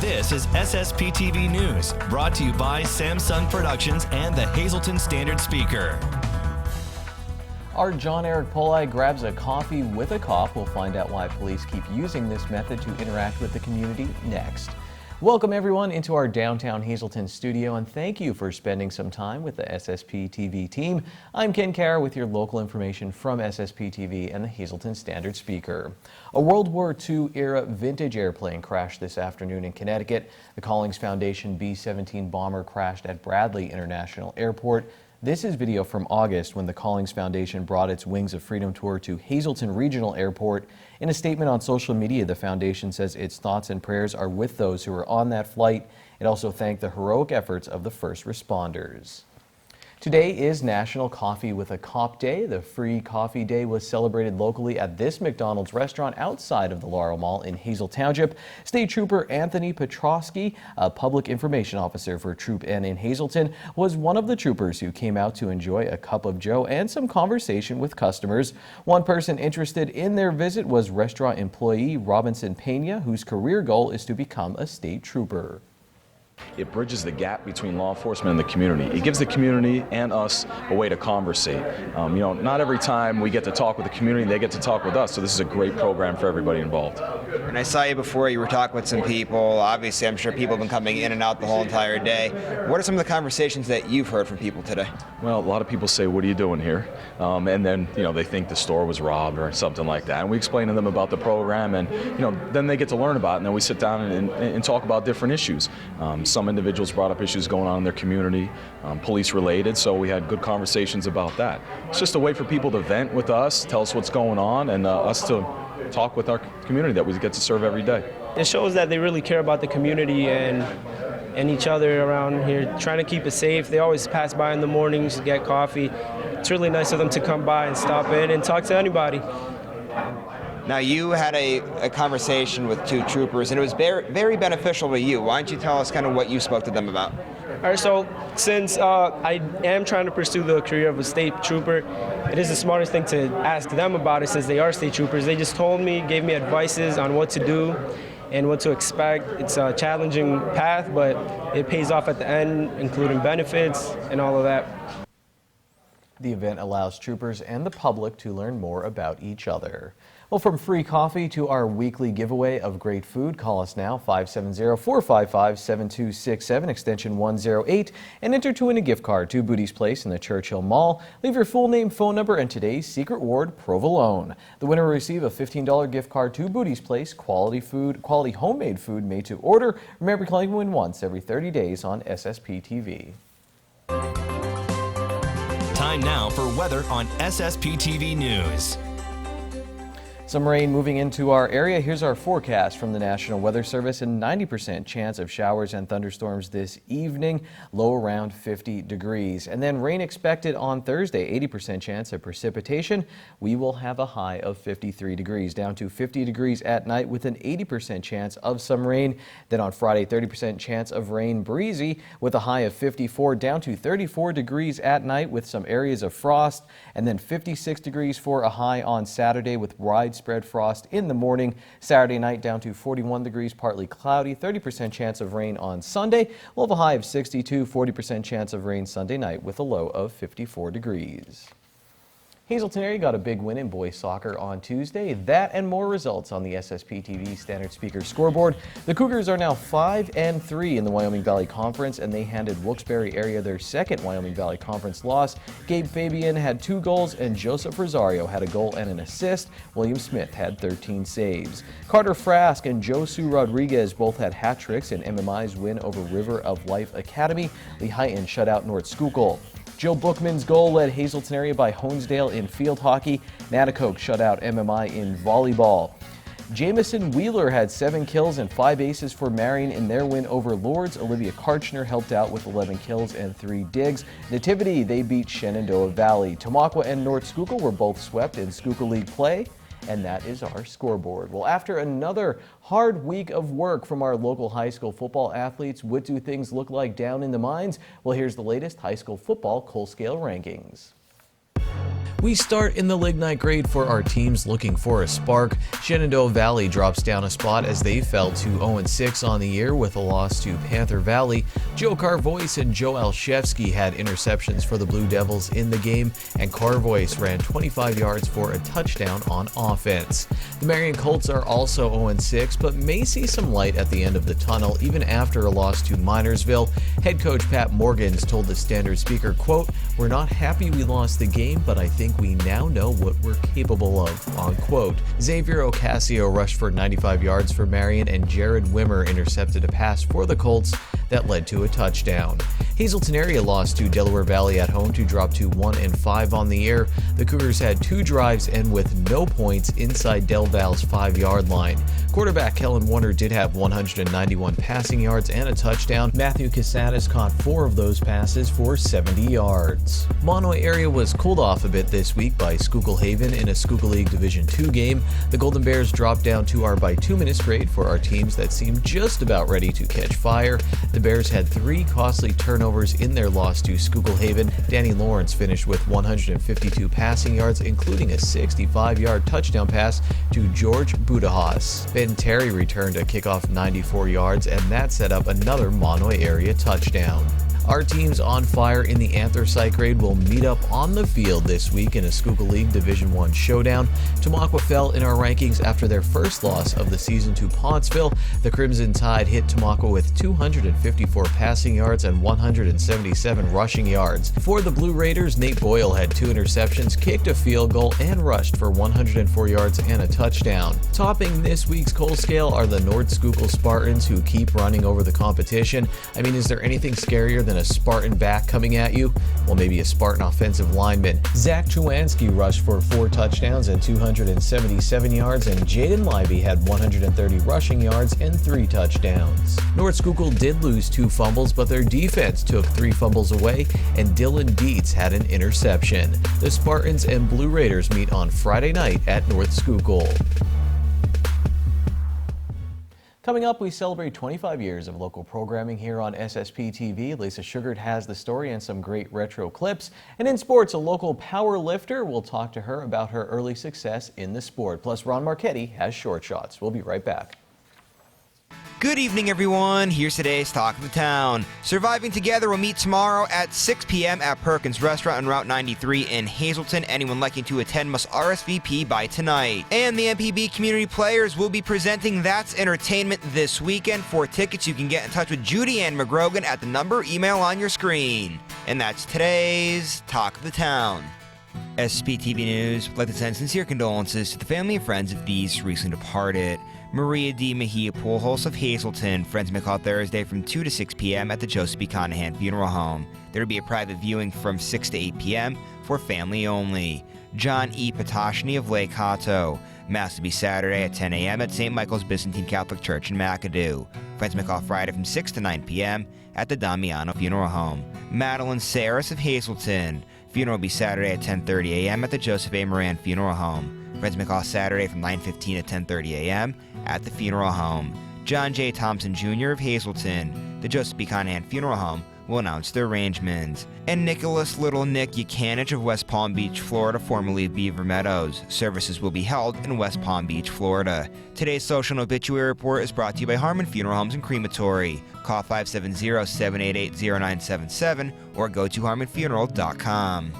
This is SSPTV News, brought to you by Samsung Productions and the Hazleton Standard Speaker. Our John Eric Polai grabs a coffee with a cop. We'll find out why police keep using this method to interact with the community next. Welcome everyone into our downtown Hazleton studio, and thank you for spending some time with the SSPTV team. I'm Ken Carr with your local information from SSPTV and the Hazleton Standard Speaker. A World War II era vintage airplane crashed this afternoon in Connecticut. The Collings Foundation B-17 bomber crashed at Bradley International Airport. This is video from August when the Collings Foundation brought its Wings of Freedom tour to Hazleton Regional Airport. In a statement on social media, the foundation says its thoughts and prayers are with those who were on that flight. It also thanked the heroic efforts of the first responders. Today is National Coffee with a Cop Day. The Free Coffee Day was celebrated locally at this McDonald's restaurant outside of the Laurel Mall in Hazel Township. State Trooper Anthony Petrosky, a public information officer for Troop N in Hazleton, was one of the troopers who came out to enjoy a cup of joe and some conversation with customers. One person interested in their visit was restaurant employee Robinson Pena, whose career goal is to become a state trooper. It bridges the gap between law enforcement and the community. It gives the community and us a way to conversate. Not every time we get to talk with the community, they get to talk with us, so this is a great program for everybody involved. And I saw you before, you were talking with some people. Obviously, I'm sure people have been coming in and out the whole entire day. What are some of the conversations that you've heard from people today? Well, a lot of people say, what are you doing here? And then, they think the store was robbed or something like that. And we explain to them about the program, and, then they get to learn about it, and then we sit down and talk about different issues. Some individuals brought up issues going on in their community, police related, so we had good conversations about that. It's just a way for people to vent with us, tell us what's going on, and us to talk with our community that we get to serve every day. It shows that they really care about the community and each other around here, trying to keep it safe. They always pass by in the mornings to get coffee. It's really nice of them to come by and stop in and talk to anybody. Now, you had a conversation with two troopers, and it was very, very beneficial to you. Why don't you tell us kind of what you spoke to them about? All right, so since I am trying to pursue the career of a state trooper, it is the smartest thing to ask them about it since they are state troopers. They just told me, gave me advices on what to do and what to expect. It's a challenging path, but it pays off at the end, including benefits and all of that. The event allows troopers and the public to learn more about each other. Well, from free coffee to our weekly giveaway of great food, call us now, 570-455-7267, extension 108, and enter to win a gift card to Booty's Place in the Churchill Mall. Leave your full name, phone number, and today's secret word, provolone. The winner will receive a $15 gift card to Booty's Place, quality homemade food made to order. Remember, claim win once every 30 days on SSPTV. Time now for weather on SSPTV News. Some rain moving into our area. Here's our forecast from the National Weather Service. A 90% chance of showers and thunderstorms this evening, low around 50 degrees. And then rain expected on Thursday, 80% chance of precipitation. We will have a high of 53 degrees, down to 50 degrees at night with an 80% chance of some rain. Then on Friday, 30% chance of rain, breezy with a high of 54, down to 34 degrees at night with some areas of frost. And then 56 degrees for a high on Saturday with widespread frost in the morning. Saturday night down to 41 degrees, partly cloudy, 30% chance of rain on Sunday. We'll have a high of 62, 40% chance of rain Sunday night with a low of 54 degrees. Hazleton area got a big win in boys soccer on Tuesday. That and more results on the SSPTV Standard Speaker scoreboard. The Cougars are now 5-3 in the Wyoming Valley Conference, and they handed Wilkes-Barre area their second Wyoming Valley Conference loss. Gabe Fabian had 2 goals, and Joseph Rosario had a goal and an assist. William Smith had 13 saves. Carter Frask and Josu Rodriguez both had hat tricks in MMI's win over River of Life Academy. Lehighton shut out North Schuylkill. Jill Bookman's goal led Hazleton area by Honesdale in field hockey. Nanticoke shut out MMI in volleyball. Jamison Wheeler had 7 kills and 5 aces for Marion in their win over Lourdes. Olivia Karchner helped out with 11 kills and 3 digs. Nativity, they beat Shenandoah Valley. Tamaqua and North Schuylkill were both swept in Schuylkill League play. And that is our scoreboard. Well, after another hard week of work from our local high school football athletes, what do things look like down in the mines? Well, here's the latest high school football Coal Scale rankings. We start in the lignite grade for our teams looking for a spark. Shenandoah Valley drops down a spot as they fell to 0-6 on the year with a loss to Panther Valley. Joe Carvois and Joe Alshevsky had interceptions for the Blue Devils in the game, and Carvois ran 25 yards for a touchdown on offense. The Marion Colts are also 0-6, but may see some light at the end of the tunnel even after a loss to Minersville. Head coach Pat Morgans told the Standard Speaker, quote, "We're not happy we lost the game, but I think we now know what we're capable of," unquote. Xavier Ocasio rushed for 95 yards for Marion, and Jared Wimmer intercepted a pass for the Colts that led to a touchdown. Hazleton area lost to Delaware Valley at home to drop to 1-5 on the year. The Cougars had 2 drives and with no points inside Del Val's 5-yard line. Quarterback Kellen Warner did have 191 passing yards and a touchdown. Matthew Casadas caught 4 of those passes for 70 yards. Monoy area was cooled off a bit this week by Schuylkill Haven in a Schuylkill League Division II game. The Golden Bears dropped down to our by 2 minutes grade for our teams that seemed just about ready to catch fire. The Bears had 3 costly turnovers in their loss to Schuylkill Haven. Danny Lawrence finished with 152 passing yards, including a 65-yard touchdown pass to George Budahas. Ben Terry returned a kickoff 94 yards, and that set up another Monoy area touchdown. Our teams on fire in the anthracite grade will meet up on the field this week in a Schuylkill League Division I showdown. Tamaqua fell in our rankings after their first loss of the season to Pottsville. The Crimson Tide hit Tamaqua with 254 passing yards and 177 rushing yards. For the Blue Raiders, Nate Boyle had 2 interceptions, kicked a field goal, and rushed for 104 yards and a touchdown. Topping this week's Cole scale are the North Schuylkill Spartans, who keep running over the competition. I mean, is there anything scarier than a Spartan back coming at you? Well, maybe a Spartan offensive lineman. Zach Chuanski rushed for 4 touchdowns and 277 yards, and Jaden Libby had 130 rushing yards and 3 touchdowns. North Schuylkill did lose 2 fumbles, but their defense took 3 fumbles away, and Dylan Dietz had an interception. The Spartans and Blue Raiders meet on Friday night at North Schuylkill. Coming up, we celebrate 25 years of local programming here on SSPTV. Lisa Sugart has the story and some great retro clips. And in sports, a local power lifter. We'll talk to her about her early success in the sport. Plus, Ron Marchetti has short shots. We'll be right back. Good evening, everyone. Here's today's Talk of the Town. Surviving Together will meet tomorrow at 6 p.m. at Perkins Restaurant on Route 93 in Hazleton. Anyone liking to attend must RSVP by tonight. And the MPB Community Players will be presenting That's Entertainment this weekend. For tickets, you can get in touch with Judy Ann McGrogan at the number email on your screen. And that's today's Talk of the Town. SSPTV News would like to send sincere condolences to the family and friends of these recently departed. Maria D. Mejia Pujols of Hazleton. Friends may call Thursday from 2 to 6 p.m. at the Joseph B. Conahan Funeral Home. There will be a private viewing from 6 to 8 p.m. for family only. John E. Patashny of Lake Hato. Mass will be Saturday at 10 a.m. at St. Michael's Byzantine Catholic Church in McAdoo. Friends may call Friday from 6 to 9 p.m. at the Damiano Funeral Home. Madeline Saris of Hazleton. Funeral will be Saturday at 10:30 a.m. at the Joseph A. Moran Funeral Home. Friends may call Saturday from 9:15 to 10:30 a.m. at the funeral home. John J. Thompson Jr. of Hazleton. The Joseph B. Conahan Funeral Home will announce their arrangements. And Nicholas Little Nick Yukanich of West Palm Beach, Florida, formerly of Beaver Meadows. Services will be held in West Palm Beach, Florida. Today's social and obituary report is brought to you by Harmon Funeral Homes and Crematory. Call 570-788-0977 or go to harmonfuneral.com.